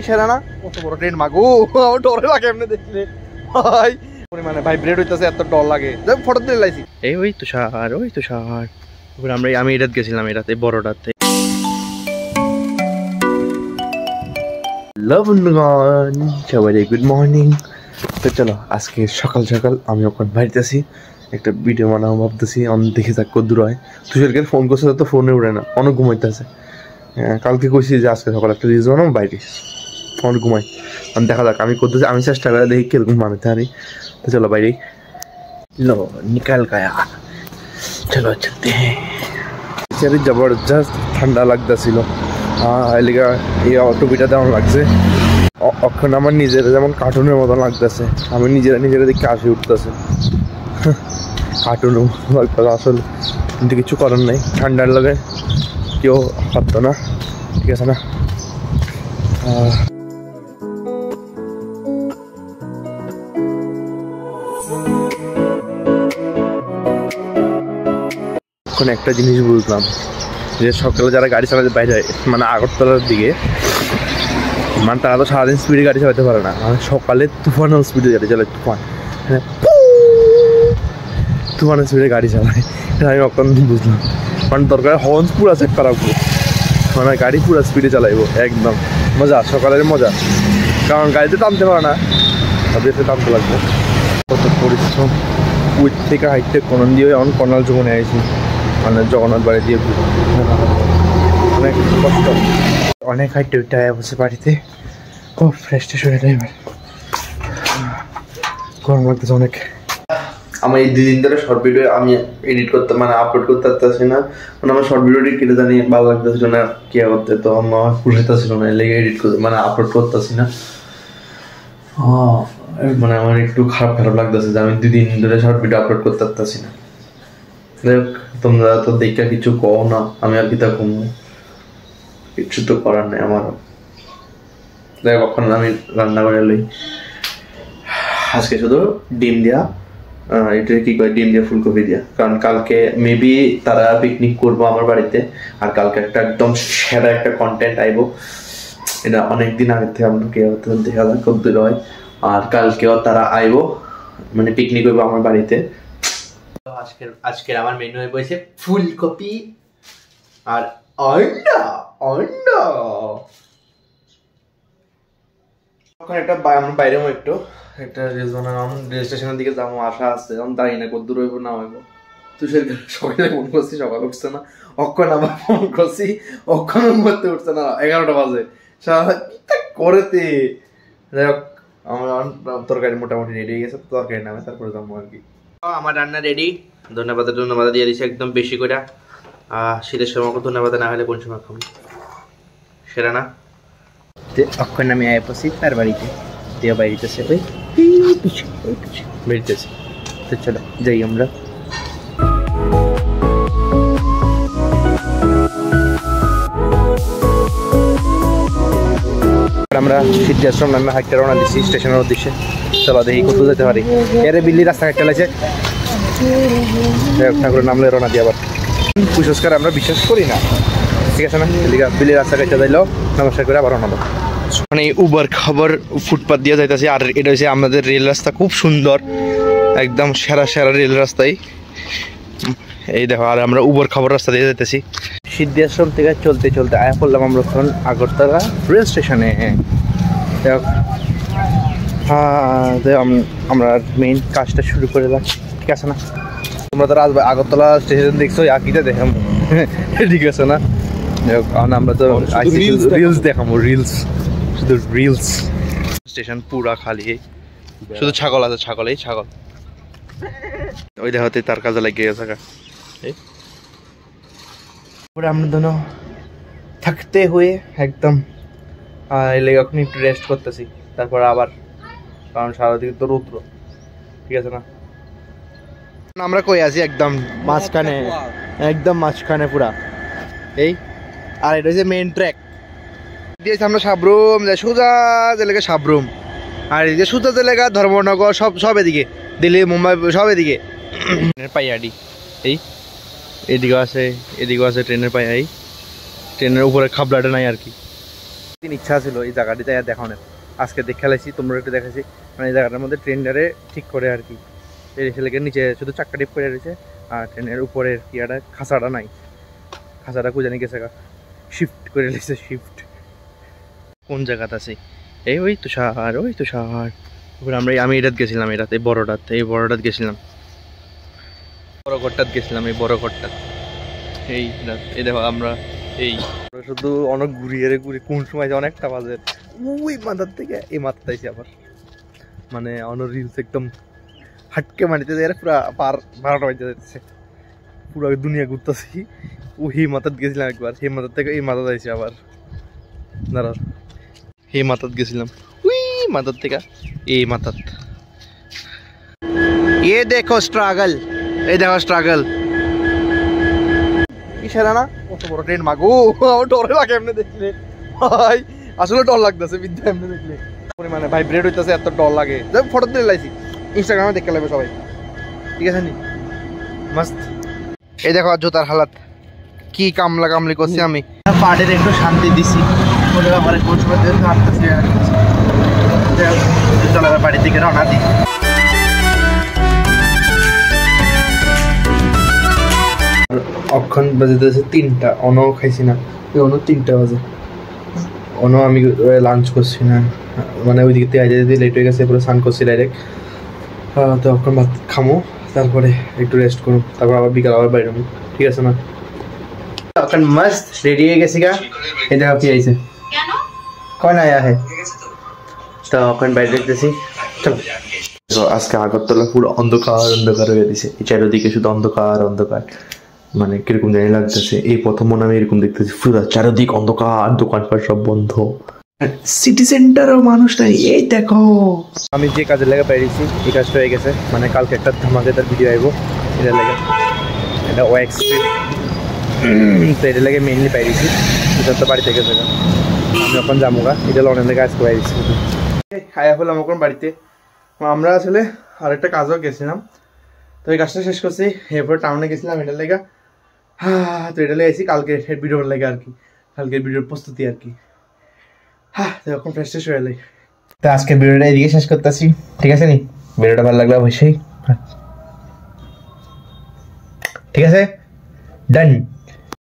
ইশারা না কত বড় ট্রেন মাগো আমার ডরে লাগে এমনি দেখলে ভাই পরিমাণে ভাইব্রেট হইতাছে এত ডর লাগে ফটো দিয়ে লাইছি এই ওই তুষার আমি এটাতে গেছিলাম এটাতে বড়টাতে বন্ধুগণ সবাই গুড মর্নিং তো চলো আজকে সকাল সকাল আমি ওখানে বাড়িতেছি একটা ভিডিও বানাবো ভাবতেছি অনেক দেখে যাক কত দূর হয় তুষারকে ফোন করছে তো ফোনে উঠে না অনেক ঘুমাইতেছে কালকে কইছি যে আজকে সকাল একটা রিলস বানাবো বাইরে অনেক ঘুমাই দেখা যাক আমি করতেছি আমি চেষ্টা করে দেখি কিরকম বানাতে পারি তো চলো বাইরে लो निकल गया चलो चलते हैं चलिए जबरदस्त ठंडा लगता এলিগা এই অটোবিটা তেমন লাগছে অক্ষণ আমার নিজেরা যেমন কার্টুনের মতন লাগতেছে আমি নিজেরা দেখে আসে উঠতেছে কার্টুনের মতো লাগতেছে আসলে কিন্তু কিছু করার নেই ঠান্ডার লাগে কেউ পারতো না ঠিক আছে না এখন একটা জিনিস বুঝলাম যে সকালে যারা গাড়ি চালাতে বাইরে মানে আগরতলার দিকে মানে তারা তো সারাদিন স্পিডে গাড়ি চালাতে পারে না মানে সকালে তুফানের স্পিডে গাড়ি চালায় তুফানের স্পিডে গাড়ি চালায় এটা আমি অক্ষণ বুঝলাম মানে দরকার হর্ন পুরো চেক করা মানে গাড়ি পুরো স্পিডে চালাইবো একদম মজা সকালের মজা কারণ গাড়িতে টানতে পারে না তাদেরকে টানতে লাগবে কত পরিশ্রম উইথ থেকে হাইটে কোন দিয়ে এমন কর্নাল যখন আইছি মানে জগন্নাথ বাড়ি দিয়ে অনেক কষ্ট অনেক হাইটে উঠে বসে বাড়িতে খুব ফ্রেশ ট্রেশ হয়ে যায় এবার গরম লাগতেছে অনেক আমার এই 2 দিন ধরে শর্ট ভিডিও আমি এডিট করতে মানে আপলোড করতে পারতেছি না মানে আমার শর্ট ভিডিওটি কেটে জানি ভালো লাগতেছিল না কি করতে তো আমার পুষাইতেছিল না লেগে এডিট করতে মানে আপলোড করতেছি না মানে আমার একটু খারাপ লাগতেছে যে আমি 2 দিন ধরে শর্ট ভিডিও আপলোড করতে পারতেছি না দেখ তোমরা তো দেখে কিছু কও না আমি আর কি তা কমবো কিছু তো করার নেই আমারও দেখ কখন আমি রান্না করে লই আজকে শুধু ডিম দিয়া এটা কি কয় ডিম দিয়া ফুলকপি দিয়া কারণ কালকে মেবি তারা পিকনিক করবো আমার বাড়িতে আর কালকে একটা একদম সেরা একটা কন্টেন্ট আইবো এটা অনেকদিন আগে থেকে আপনাকে দেখা যাক কত দূর হয় আর কালকেও তারা আইবো মানে পিকনিক করবো আমার বাড়িতে আজকের আমার মেনু হয়ে বসে ফুলকপি আর অন্ডা এখন একটা আমরা বাইরে একটু একটা রেল স্টেশনের দিকে যাবো আশা আছে এখন দাঁড়ি না কত দূর হইব না হইব তুষের সকালে ফোন করছি সকাল উঠছে না অক্ষণ আবার ফোন করছি অক্ষণ করতে উঠছে না 11টা বাজে করেতে যাই হোক আমার তরকারি মোটামুটি রেডি হয়ে গেছে তরকারি নামে তারপরে যাবো আর কি আমার রান্না রেডি ধন্যবাদ দিয়ে দিছি একদম বেশি করে শীতের সময় ধন্যবাদ না হলে কোন সময় খাবো সেটা না অক্ষণ আমি আয় পড়ছি তার বাড়িতে দিয়ে বাড়িতেছে ওই বেরিতেছে তো চলো যাই আমরা আমরা সিদ্ধাশ্রম নামে হাইটে রওনা দিচ্ছি স্টেশনের উদ্দেশ্যে চলো দেখি কত যেতে পারি এরে বিল্লি রাস্তা হাইটে লাগছে ঠাকুরের নামলে রওনা দিয়ে আবার কুসংস্কার আমরা বিশ্বাস করি না ঠিক আছে না বিল্লি রাস্তা কাটতে যাইলেও নমস্কার করে আবার রওনা দেবো মানে উবার খাবার ফুটপাথ দিয়ে যাইতেছি আর এটা হচ্ছে আমাদের রেল রাস্তা খুব সুন্দর একদম সেরা রেল রাস্তায় এই দেখো আর আমরা উবার খাবার রাস্তা দিয়ে যাইতেছি সিদ্ধাশ্রম থেকে চলতে আয়া পড়লাম আমরা তখন আগরতলা রেল স্টেশনে আমরা মেইন কাজটা শুরু করে দিলাম ঠিক আছে না তোমরা তো আগরতলা স্টেশন দেখছো আকিটা দেখাম ঠিক আছে না আমরা তো রিলস দেখাবো শুধু রিলস স্টেশন পুরা খালি শুধু ছাগল আছে ছাগল ওই দেখাতে তার কাজে লাগিয়ে গেছে আমরা दोनों থাকতে হয়ে একদম এখন একটু রেস্ট করতেছি তারপর আবার কারণ সারাদিন তো রৌদ্র ঠিক আছে না আমরা কই আছি একদম মাঝখানে পুরা এই আর এটা হচ্ছে মেইন ট্র্যাক দিয়েছি আমরা সাবরুম সোজা জেলেগা সাবরুম আর এই যে সোজা জেলেগা ধর্মনগর সব এদিকে দিল্লি মুম্বাই সব এদিকে পাইয়াডি এদিকে আছে ট্রেনের পাইয়াডি ট্রেনের উপরে খাবলাটা নাই আর কি দিন ইচ্ছা ছিল এই জায়গাটিতে দেখানোর, আজকে দেখে লাইছি, তোমরা একটু দেখাইছি। মানে এই জায়গাটার মধ্যে ট্রেনটারে ঠিক করে আর কি, এই ছেলেকে নিচে শুধু চাক্কা টিপ করে রয়েছে, আর ট্রেনের উপরের কিয়াটা খাঁচাটা নাই, খাঁচাটা কুজানি গেছে শিফট করে রয়েছে, শিফট কোন জায়গাতে আছে এই ওই তুষার, ওই তুষার। আমি এটাত গেছিলাম, এই বড়টাত গেছিলাম, বড় ঘরটাত গেছিলাম, এই বড় ঘরটা এই দেখো আমরা এই শুধু অনেক ঘুরি কোন সময় অনেকটা বাজে ওই মাথার থেকে এই মাথাতে আইসি আবার, মানে অনেক রিলস একদম হাটকে মারিতে যায় পুরা 12টা বাজে যাচ্ছে, পুরো দুনিয়া ঘুরতেছি। ওই মাথাত গেছিলাম একবার, সেই মাথার থেকে এই মাথাতে আইসি আবার, দাঁড়া এই মাথাত গেছিলাম, ওই মাথার থেকে এই মাথাত। ये देखो स्ट्रगल, এই দেখো স্ট্রাগল। ইশারা না কত বড় ট্রেন মাগো, আমার ডর লাগে এমনি দেখলে ভাই, আসলে ডর লাগতেছে বিদ্যা এমনি দেখলে, পরিমাণে ভাইব্রেট হইতেছে, এত ডর লাগে। ফটো তুলে লাইছি, ইনস্টাগ্রামে দেখতে লাগবে সবাই, ঠিক আছে নি মস্ত। এই দেখো জুতার হালাত, কি কামলা কামলি করছি আমি, পাড়ের একটু শান্তি দিছি, ওদের আবার কোন সময় হাঁটতেছি বাড়ির দিকে রওনা দিই। অক্ষণ বাজে 3টা, অনও খাইছি না, অন্য 3টা বাজে, অনও আমি লাঞ্চ করছি না, মানে ওই দিক থেকে আইতে যেতে লেট হয়ে গেছে, পুরো স্নান করছি ডাইরেক্ট। তো অক্ষণ ভাত খামো, তারপরে একটু রেস্ট করুন, তারপর আবার বিকাল আবার বাইরে, ঠিক আছে না? অক্ষণ মস্ত রেডি হয়ে গেছি গা, এই দেখা কি আইছে কন আয়া হে, তো অক্ষণ বাইরে দেখতেছি, চলো। আজকে আগরতলা পুরো অন্ধকার হয়ে দিছে, এই চারিদিকে শুধু অন্ধকার, মানে কিরকম জানি লাগতেছে, এই প্রথম মনে আমি এরকম দেখতেছি, পুরো চারিদিক অন্ধকার, দোকানপাট সব বন্ধ, সিটি সেন্টারও মানুষ নাই। এই দেখো আমি যে কাজের লেগে পাইছি এই কাজটা হয়ে গেছে, মানে কালকে একটা ধামাকেদার ভিডিও আইব, এটা লেগে এটা ওয়াক্স তো এটা লেগে মেইনলি পাইছি, এটা তো বাড়িতে গেছে, আমি এখন যাবো এটা লনের লেগে আজকে পাইছি, খাইয়া ফেলাম এখন বাড়িতে। আমরা আসলে আরেকটা কাজও গেছিলাম, তো এই কাজটা শেষ করছি, এরপর টাউনে গেছিলাম এটার লেগে, তো এটা লেগে আইসি কালকে ভিডিওর লেগে আর কি, কালকের ভিডিওর প্রস্তুতি আর কি, তো এখন ফ্রেশ হয়ে এলাই। তো আজকের ভিডিওটা এদিকে শেষ করতেছি, ঠিক আছে নি? ভিডিওটা ভালো লাগলে অবশ্যই, ঠিক আছে, ডান।